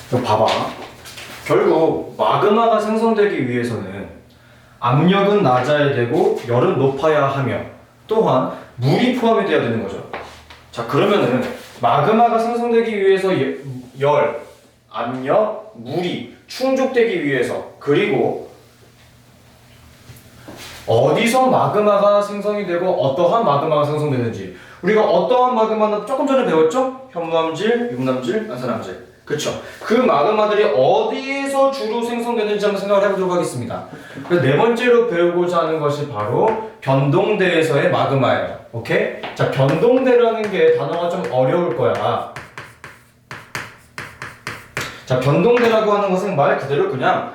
이거 봐봐. 결국 마그마가 생성되기 위해서는 압력은 낮아야 되고 열은 높아야 하며 또한 물이 포함이 되어야 되는 거죠. 자, 그러면은 마그마가 생성되기 위해서 열, 압력, 물이 충족되기 위해서, 그리고 어디서 마그마가 생성이 되고 어떠한 마그마가 생성되는지, 우리가 어떠한 마그마는 조금 전에 배웠죠? 현무암질, 유문암질, 안산암질. 그쵸? 그 마그마들이 어디에서 주로 생성되는지 한번 생각을 해보도록 하겠습니다. 그래서 네 번째로 배우고자 하는 것이 바로 변동대에서의 마그마예요. 오케이? 자, 변동대라는 게 단어가 좀 어려울 거야. 자, 변동대라고 하는 것은 말 그대로 그냥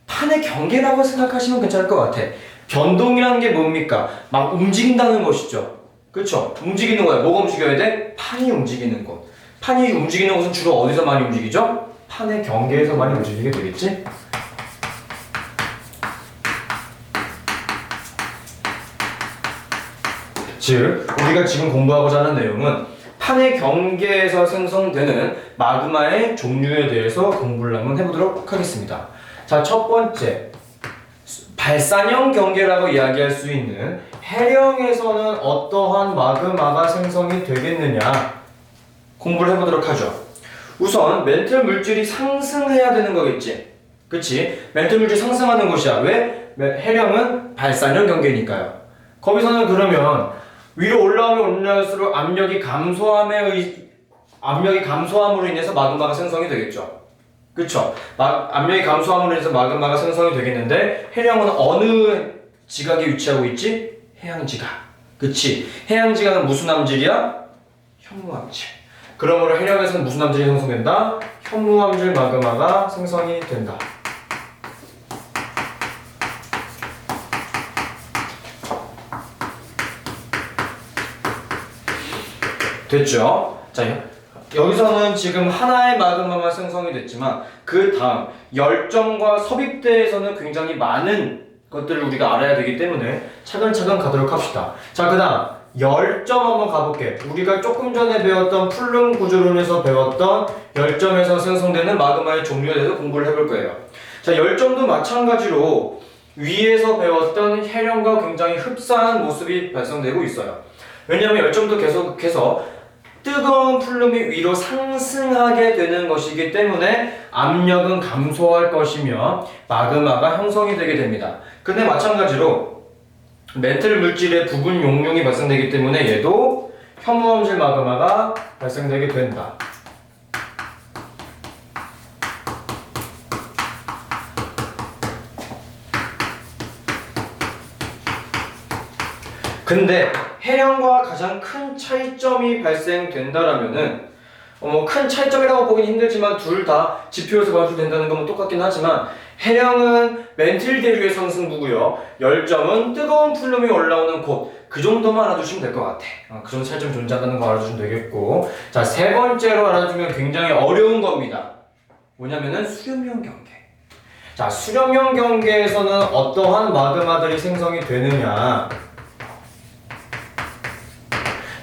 판의 경계라고 생각하시면 괜찮을 것 같아. 변동이라는 게 뭡니까? 막 움직인다는 것이죠. 그쵸? 움직이는 거야. 뭐가 움직여야 돼? 판이 움직이는 것. 판이 움직이는 것은 주로 어디서 많이 움직이죠? 판의 경계에서 많이 움직이게 되겠지? 즉, 우리가 지금 공부하고자 하는 내용은 판의 경계에서 생성되는 마그마의 종류에 대해서 공부를 한번 해보도록 하겠습니다. 자, 첫 번째, 발산형 경계라고 이야기할 수 있는 해령에서는 어떠한 마그마가 생성이 되겠느냐 공부를 해보도록 하죠. 우선 멘틀 물질이 상승해야 되는 거겠지. 그치? 멘틀 물질이 상승하는 곳이야. 왜? 해령은 발산형 경계니까요. 거기서는 그러면 위로 올라오면 올라갈수록 압력이 감소함으로 인해서 마그마가 생성이 되겠죠. 그쵸? 압력이 감소함으로 인해서 마그마가 생성이 되겠는데, 해령은 어느 지각에 위치하고 있지? 해양지각. 그치? 해양지각은 무슨 암질이야? 현무암질. 그러므로 해령에서는 무슨 암질이 생성된다? 현무암질 마그마가 생성이 된다. 됐죠? 자, 여기서는 지금 하나의 마그마만 생성이 됐지만 그 다음 열점과 섭입대에서는 굉장히 많은 것들을 우리가 알아야 되기 때문에 차근차근 가도록 합시다. 자, 그 다음 열점 한번 가볼게. 우리가 조금 전에 배웠던 플룸 구조론에서 배웠던 열점에서 생성되는 마그마의 종류에 대해서 공부를 해볼 거예요. 자, 열점도 마찬가지로 위에서 배웠던 해령과 굉장히 흡사한 모습이 발생되고 있어요. 왜냐하면 열점도 계속해서 뜨거운 플룸이 위로 상승하게 되는 것이기 때문에 압력은 감소할 것이며 마그마가 형성이 되게 됩니다. 근데 마찬가지로 멘틀 물질의 부분 용융이 발생되기 때문에 얘도 현무암질 마그마가 발생되게 된다. 근데 해령과 가장 큰 차이점이 발생된다라면은 큰 차이점이라고 보긴 힘들지만 둘 다 지표에서 관수된다는 건 똑같긴 하지만, 해령은 멘틀 대류의 상승부고요, 열점은 뜨거운 플룸이 올라오는 곳, 그 정도만 알아두시면 될 것 같아. 그 정도 차이점이 존재한다는 거 알아두시면 되겠고, 자, 세 번째로 알아두면 굉장히 어려운 겁니다. 뭐냐면은 수렴형 경계. 자, 수렴형 경계에서는 어떠한 마그마들이 생성이 되느냐,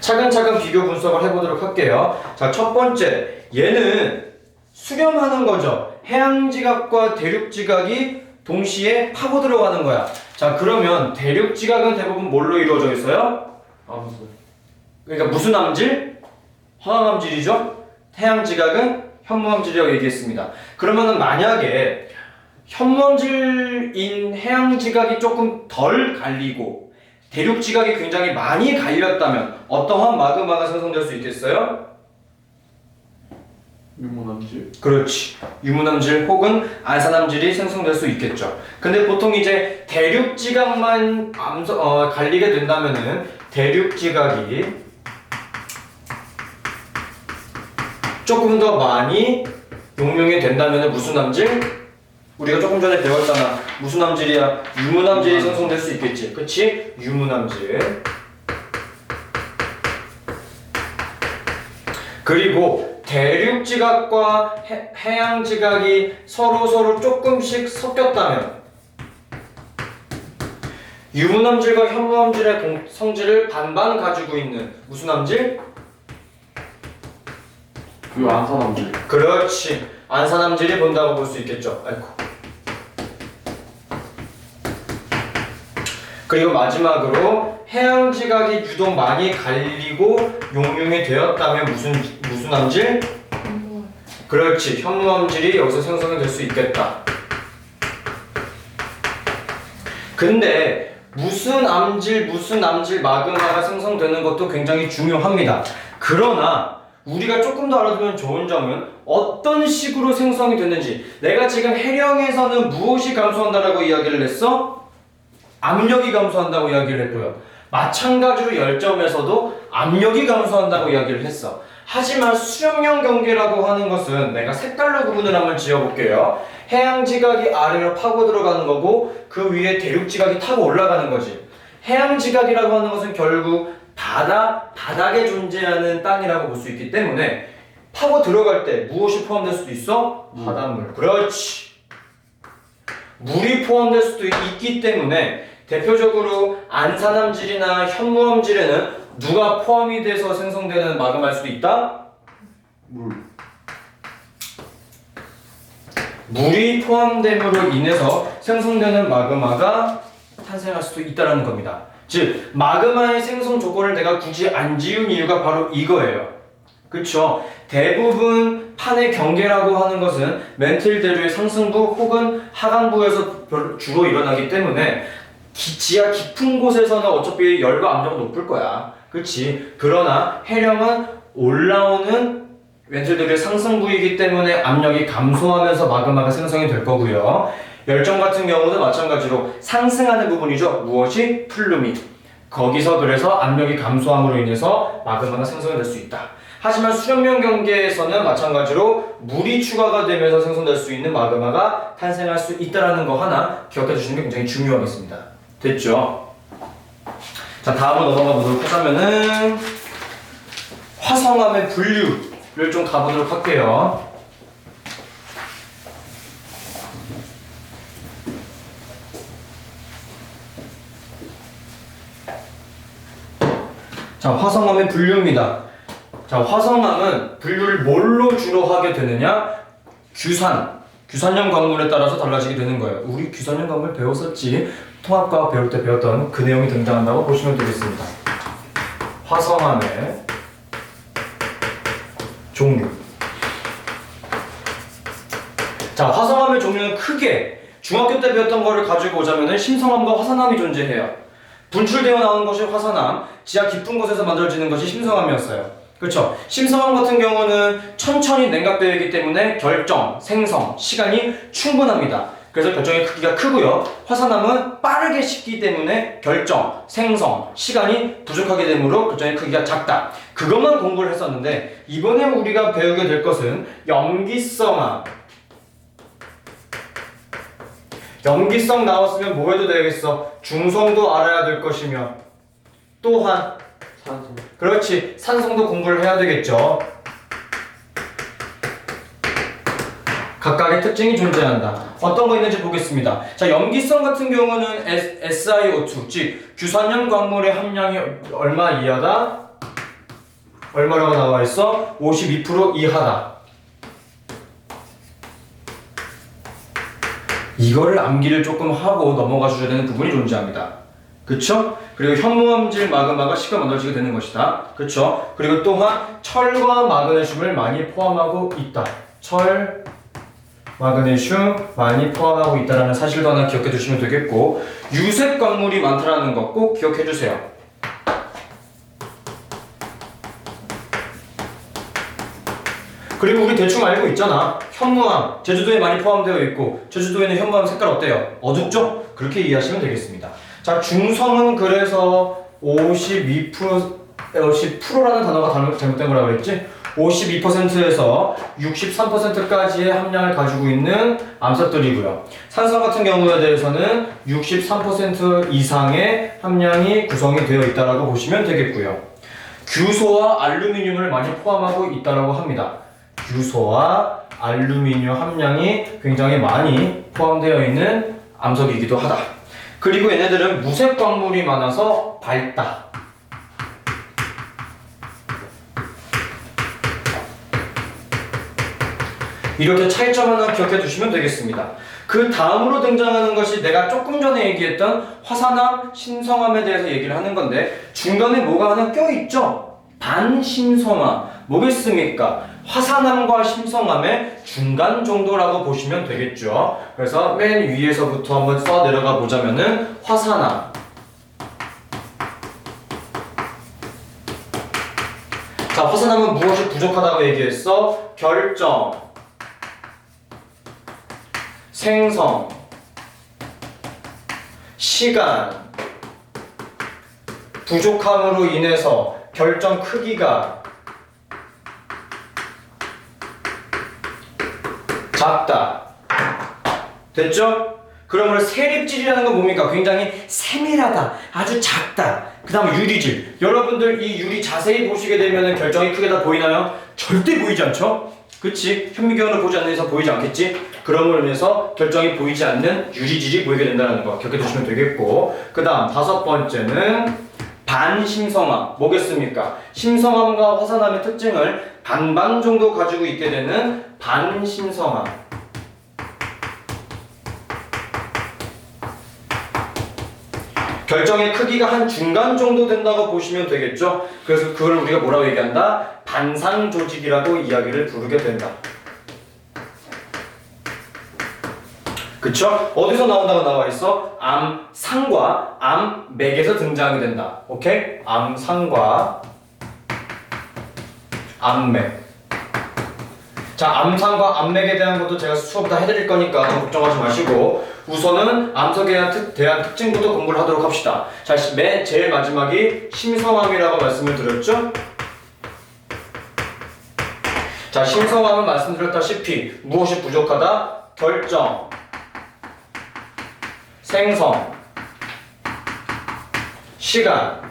차근차근 비교 분석을 해보도록 할게요. 자, 첫 번째, 얘는 수렴하는 거죠. 해양지각과 대륙지각이 동시에 파고 들어가는 거야. 자, 그러면 대륙지각은 대부분 뭘로 이루어져 있어요? 그러니까 무슨 암질? 화학암질이죠. 해양지각은 현무암질이라고 얘기했습니다. 그러면은 만약에 현무암질인 해양지각이 조금 덜 갈리고 대륙지각이 굉장히 많이 갈렸다면 어떠한 마그마가 생성될 수 있겠어요? 유문암질. 그렇지. 유문암질 혹은 안산암질이 생성될 수 있겠죠. 근데 보통 이제 대륙지각만 갈리게 된다면은 대륙지각이 조금 더 많이 용융이 된다면은 무슨 암질? 우리가 조금 전에 배웠잖아. 무슨 암질이야? 유문암질이 생성될 수 있겠지. 그치? 유문암질. 그리고 대륙지각과 해양지각이 서로 조금씩 섞였다면 유문암질과 현무암질의 성질을 반반 가지고 있는 무슨 암질? 그 안산암질. 그렇지. 안산암질이 본다고 볼 수 있겠죠. 아이고. 그리고 마지막으로 해양지각이 유독 많이 갈리고 용융이 되었다면 무슨 암질? 그렇지, 현무암질이 여기서 생성이 될 수 있겠다. 근데 무슨 암질 마그마가 생성되는 것도 굉장히 중요합니다. 그러나 우리가 조금 더 알아두면 좋은 점은 어떤 식으로 생성이 됐는지. 내가 지금 해령에서는 무엇이 감소한다라고 이야기를 했어? 압력이 감소한다고 이야기를 했고요. 마찬가지로 열점에서도 압력이 감소한다고 이야기를 했어. 하지만 수렴형 경계라고 하는 것은 내가 색깔로 구분을 한번 지어볼게요. 해양지각이 아래로 파고 들어가는 거고 그 위에 대륙지각이 타고 올라가는 거지. 해양지각이라고 하는 것은 결국 바닥에 존재하는 땅이라고 볼 수 있기 때문에 파고 들어갈 때 무엇이 포함될 수도 있어? 바닷물. 그렇지. 물이 포함될 수도 있기 때문에 대표적으로 안산암질이나 현무암질에는 누가 포함이 돼서 생성되는 마그마일 수도 있다? 물이 포함됨으로 인해서 생성되는 마그마가 탄생할 수도 있다는 겁니다. 즉, 마그마의 생성 조건을 내가 굳이 안 지운 이유가 바로 이거예요. 그쵸? 대부분 판의 경계라고 하는 것은 멘틀 대류의 상승부 혹은 하강부에서 주로 일어나기 때문에 지하 깊은 곳에서는 어차피 열과 압력은 높을 거야. 그렇지? 그러나 해령은 올라오는 멘틀 대류의 상승부이기 때문에 압력이 감소하면서 마그마가 생성이 될 거고요. 열정 같은 경우는 마찬가지로 상승하는 부분이죠. 무엇이? 플루미. 거기서 그래서 압력이 감소함으로 인해서 마그마가 생성이 될 수 있다. 하지만 수렴형 경계에서는 마찬가지로 물이 추가가 되면서 생성될 수 있는 마그마가 탄생할 수 있다는 거 하나 기억해 주시는 게 굉장히 중요하겠습니다. 됐죠? 자, 다음으로 넘어가 보도록 하자면은 화성암의 분류를 좀 가보도록 할게요. 자, 화성암의 분류입니다. 자, 화성암은 분류를 뭘로 주로 하게 되느냐? 규산형 광물에 따라서 달라지게 되는 거예요. 우리 규산형 광물 배웠었지. 통합과학 배울 때 배웠던 그 내용이 등장한다고 보시면 되겠습니다. 화성암의 종류. 자, 화성암의 종류는 크게 중학교 때 배웠던 거를 가지고 오자면은 심성암과 화산암이 존재해요. 분출되어 나오는 것이 화산암, 지하 깊은 곳에서 만들어지는 것이 심성암이었어요. 그렇죠? 심성암 같은 경우는 천천히 냉각되어 있기 때문에 결정, 생성, 시간이 충분합니다. 그래서 결정의 크기가 크고요. 화산암은 빠르게 식기 때문에 결정, 생성, 시간이 부족하게 되므로 결정의 크기가 작다. 그것만 공부를 했었는데 이번에 우리가 배우게 될 것은 염기성암. 염기성 나왔으면 뭐 해도 되겠어? 중성도 알아야 될 것이며 또한 산성. 그렇지, 산성도 공부를 해야 되겠죠. 각각의 특징이 존재한다. 어떤 거 있는지 보겠습니다. 자, 염기성 같은 경우는 SiO2, 즉 규산형 광물의 함량이 얼마 이하다? 얼마라고 나와 있어? 52% 이하다. 이거를 암기를 조금 하고 넘어가 주셔야 되는 부분이 존재합니다. 그쵸? 그리고 현무암질 마그마가 쉽게 만들어지게 되는 것이다. 그쵸? 그리고 또한 철과 마그네슘을 많이 포함하고 있다. 철, 마그네슘 많이 포함하고 있다는 사실도 하나 기억해 두시면 되겠고, 유색 광물이 많다는 것 꼭 기억해 주세요. 그리고 우리 대충 알고 있잖아. 현무암, 제주도에 많이 포함되어 있고 제주도에는 현무암 색깔 어때요? 어둡죠? 그렇게 이해하시면 되겠습니다. 자, 중성은 그래서 50%라는 단어가 잘못된 거라고 그랬지? 52%에서 63%까지의 함량을 가지고 있는 암석들이고요. 산성 같은 경우에 대해서는 63% 이상의 함량이 구성이 되어 있다고 보시면 되겠고요. 규소와 알루미늄을 많이 포함하고 있다고 합니다. 규소와 알루미늄 함량이 굉장히 많이 포함되어 있는 암석이기도 하다. 그리고 얘네들은 무색 광물이 많아서 밝다. 이렇게 차이점 하나 기억해 두시면 되겠습니다. 그 다음으로 등장하는 것이 내가 조금 전에 얘기했던 화산암, 심성암에 대해서 얘기를 하는 건데 중간에 뭐가 하나 껴있죠? 반심성암. 뭐겠습니까? 화산암과 심성암의 중간 정도라고 보시면 되겠죠. 그래서 맨 위에서부터 한번 써 내려가 보자면은 화산암. 자, 화산암은 무엇이 부족하다고 얘기했어? 결정, 생성, 시간, 부족함으로 인해서 결정 크기가 작다. 됐죠? 그러면 세립질이라는 건 뭡니까? 굉장히 세밀하다, 아주 작다. 그 다음 유리질. 여러분들 이 유리 자세히 보시게 되면 결정이 크게 다 보이나요? 절대 보이지 않죠? 그치? 현미경으로 보지 않는 이상 보이지 않겠지? 그럼으로 인해서 결정이 보이지 않는 유리질이 보이게 된다는 거 기억해 두시면 되겠고, 그 다음 다섯 번째는 반심성암. 뭐겠습니까? 심성암과 화산암의 특징을 반반 정도 가지고 있게 되는 반심성암. 결정의 크기가 한 중간 정도 된다고 보시면 되겠죠? 그래서 그걸 우리가 뭐라고 얘기한다? 반상 조직이라고 이야기를 부르게 된다. 그쵸? 어디서 나온다고 나와 있어? 암상과 암맥에서 등장하게 된다. 오케이? 암상과 암맥. 자, 암상과 암맥에 대한 것도 제가 수업 다 해드릴 거니까 걱정하지 마시고 우선은 암석에 대한 특징부터 공부를 하도록 합시다. 자, 제일 마지막이 심성암이라고 말씀을 드렸죠? 자, 심성암은 말씀드렸다시피 무엇이 부족하다? 결정, 생성, 시간,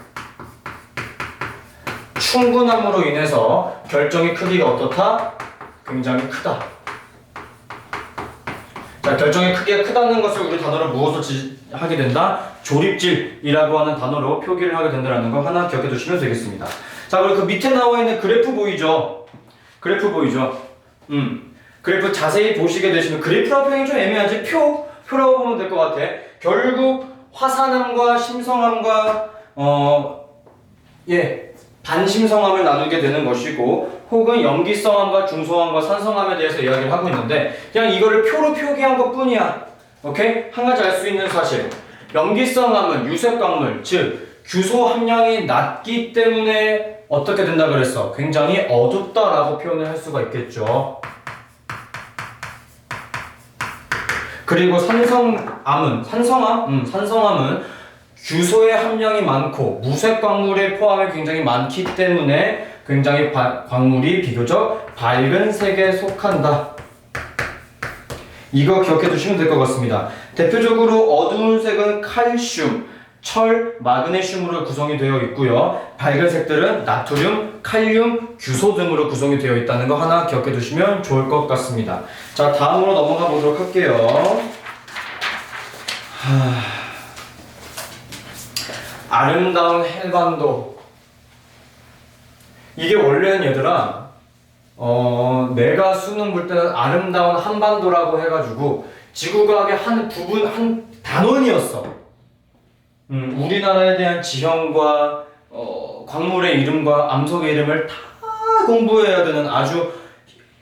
충분함으로 인해서 결정의 크기가 어떻다? 굉장히 크다. 자, 결정의 크기가 크다는 것을 우리 단어로 무엇으로 하게 된다? 조립질이라고 하는 단어로 표기를 하게 된다는 거 하나 기억해 두시면 되겠습니다. 자, 그리고 그 밑에 나와 있는 그래프 보이죠? 그래프 보이죠? 그래프 자세히 보시게 되시면 그래프라고 표현이 좀 애매하지? 표라고 보면 될 것 같아. 결국 화산암과 심성암과 반심성암을 나누게 되는 것이고 혹은 염기성암과 중성암과 산성암에 대해서 이야기를 하고 있는데 그냥 이거를 표로 표기한 것 뿐이야. 오케이? 한 가지 알 수 있는 사실. 염기성암은 유색광물, 즉 규소 함량이 낮기 때문에 어떻게 된다 그랬어? 굉장히 어둡다라고 표현을 할 수가 있겠죠. 그리고 산성암은 규소의 함량이 많고 무색 광물의 포함이 굉장히 많기 때문에 굉장히 광물이 비교적 밝은 색에 속한다. 이거 기억해 두시면 될 것 같습니다. 대표적으로 어두운 색은 칼슘, 철, 마그네슘으로 구성이 되어 있고요. 밝은 색들은 나트륨, 칼륨, 규소 등으로 구성이 되어 있다는 거 하나 기억해 두시면 좋을 것 같습니다. 자, 다음으로 넘어가 보도록 할게요. 아름다운 해관도. 이게 원래는 얘들아 내가 수능 볼 때는 아름다운 한반도라고 해가지고 지구과학의 한 부분, 한 단원이었어. 우리나라에 대한 지형과 광물의 이름과 암석의 이름을 다 공부해야 되는 아주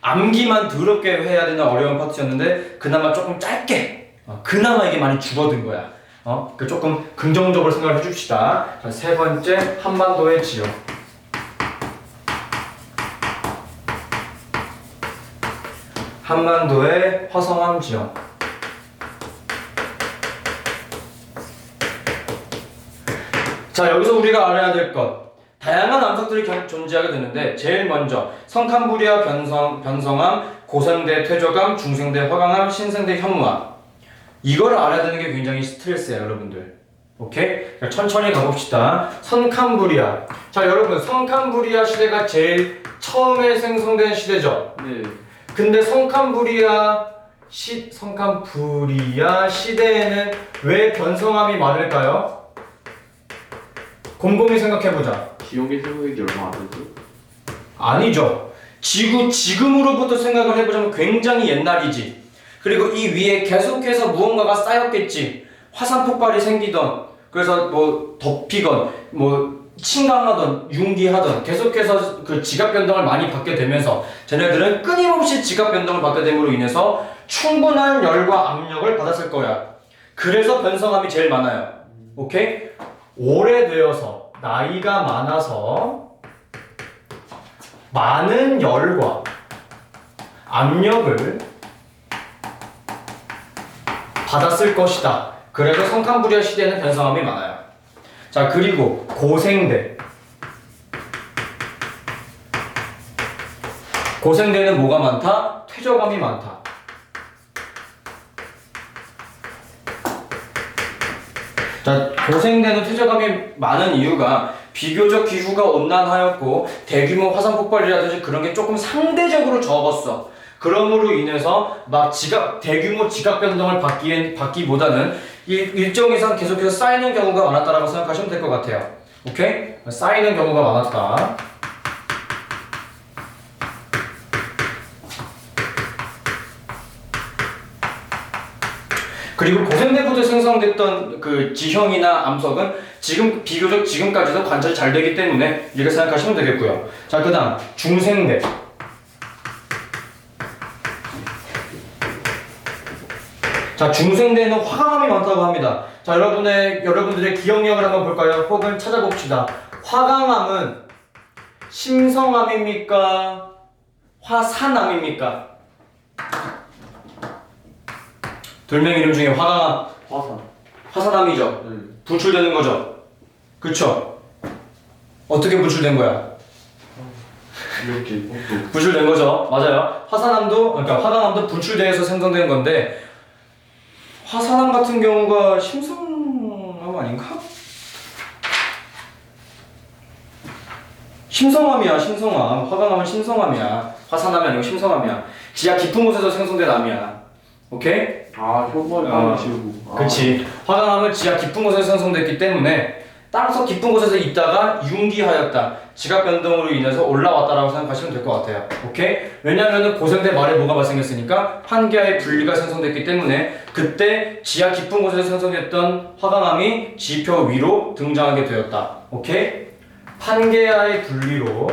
암기만 더럽게 해야 되는 어려운 파트였는데 그나마 조금 짧게 그나마 이게 많이 줄어든 거야. 그 조금 긍정적으로 생각을 해줍시다. 자, 세 번째, 한반도의 지형. 한반도의 화성암 지형. 자, 여기서 우리가 알아야 될 것. 다양한 암석들이 존재하게 되는데 제일 먼저 성캄브리아 변성암, 고생대 퇴적암, 중생대 화강암, 신생대 현무암. 이걸 알아야 되는 게 굉장히 스트레스예요, 여러분들. 오케이? 천천히 가봅시다. 성캄브리아. 자, 여러분, 성캄브리아 시대가 제일 처음에 생성된 시대죠? 네. 근데 성캄브리아 시대에는 왜 변성암이 많을까요? 곰곰이 생각해보자. 기억의 세력이 얼마 안 되죠? 아니죠. 지금으로부터 생각을 해보자면 굉장히 옛날이지. 그리고 이 위에 계속해서 무언가가 쌓였겠지. 화산 폭발이 생기던, 그래서 뭐 덮이건, 뭐 침강하던, 융기하던, 계속해서 그 지각 변동을 많이 받게 되면서 쟤네들은 끊임없이 지각 변동을 받게 됨으로 인해서 충분한 열과 압력을 받았을 거야. 그래서 변성함이 제일 많아요. 오케이? 오래되어서, 나이가 많아서 많은 열과 압력을 받았을 것이다. 그래서 성칸부리아 시대에는 변성함이 많아요. 자, 그리고 고생대. 고생대는 뭐가 많다? 퇴적함이 많다. 자, 고생대는 퇴적함이 많은 이유가 비교적 기후가 온난하였고 대규모 화산 폭발이라든지 그런 게 조금 상대적으로 적었어. 그러므로 인해서 막 대규모 지각 변동을 받기보다는 일정 이상 계속해서 쌓이는 경우가 많았다라고 생각하시면 될 것 같아요. 오케이? 쌓이는 경우가 많았다. 그리고 고생대부터 생성됐던 그 지형이나 암석은 비교적 지금까지도 관찰이 잘 되기 때문에 이렇게 생각하시면 되겠고요. 자, 그 다음 중생대. 자, 중생대는 화강암이 많다고 합니다. 자, 여러분들의 기억력을 한번 볼까요? 혹은 찾아봅시다. 화강암은 심성암입니까? 화산암입니까? 돌멩이 이름 중에 화강암. 화산암이죠. 분출되는 거죠. 그쵸? 어떻게 분출된 거야? 이렇게 분출된 거죠. 맞아요. 그러니까 화강암도 분출돼서 생성된 건데 화산암 같은 경우가 심성암 아닌가? 심성암이야, 심성암. 화강암은 심성암이야. 화산암이 아니고 심성암이야. 지하 깊은 곳에서 생성된 암이야. 오케이? 혈관이 빠지고. 그치. 화강암은 지하 깊은 곳에서 생성됐기 때문에 땅속 깊은 곳에서 있다가 융기하였다. 지각 변동으로 인해서 올라왔다라고 생각하시면 될 것 같아요. 오케이? 왜냐면은 고생대 말에 뭐가 발생했으니까 판계하의 분리가 생성됐기 때문에 그때 지하 깊은 곳에서 생성됐던 화강암이 지표 위로 등장하게 되었다. 오케이? 판계하의 분리로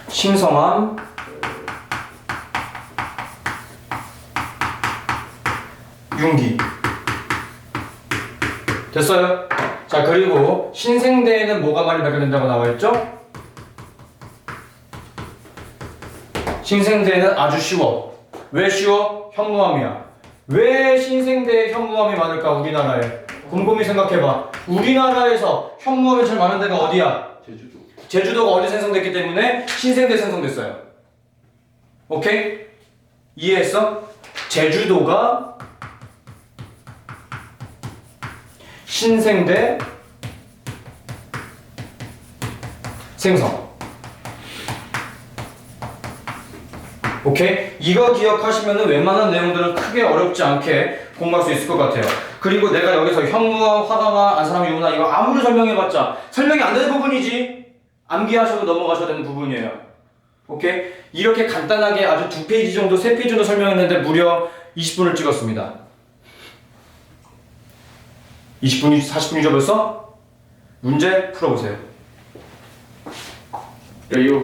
심성암, 융기. 됐어요? 자, 그리고 신생대에는 뭐가 많이 발견된다고 나와있죠? 신생대에는 아주 쉬워. 왜 쉬워? 현무암이야. 왜 신생대에 현무암이 많을까, 우리나라에? 곰곰이 생각해봐. 우리나라에서 현무암이 제일 많은 데가 어디야? 제주도가 어디 생성됐기 때문에 신생대 생성됐어요. 오케이? 이해했어? 제주도가 신생대 생성. 오케이? 이거 기억하시면은 웬만한 내용들은 크게 어렵지 않게 공부할 수 있을 것 같아요. 그리고 내가 여기서 현무암, 화강암, 안산암, 유문암 이거 아무리 설명해봤자 설명이 안 되는 부분이지. 암기하셔도 넘어가셔야 되는 부분이에요. 오케이? 이렇게 간단하게 아주 2페이지 정도, 3페이지 정도 설명했는데 무려 20분을 찍었습니다. 20분이, 40분이죠 벌써? 문제 풀어보세요. 야, 이거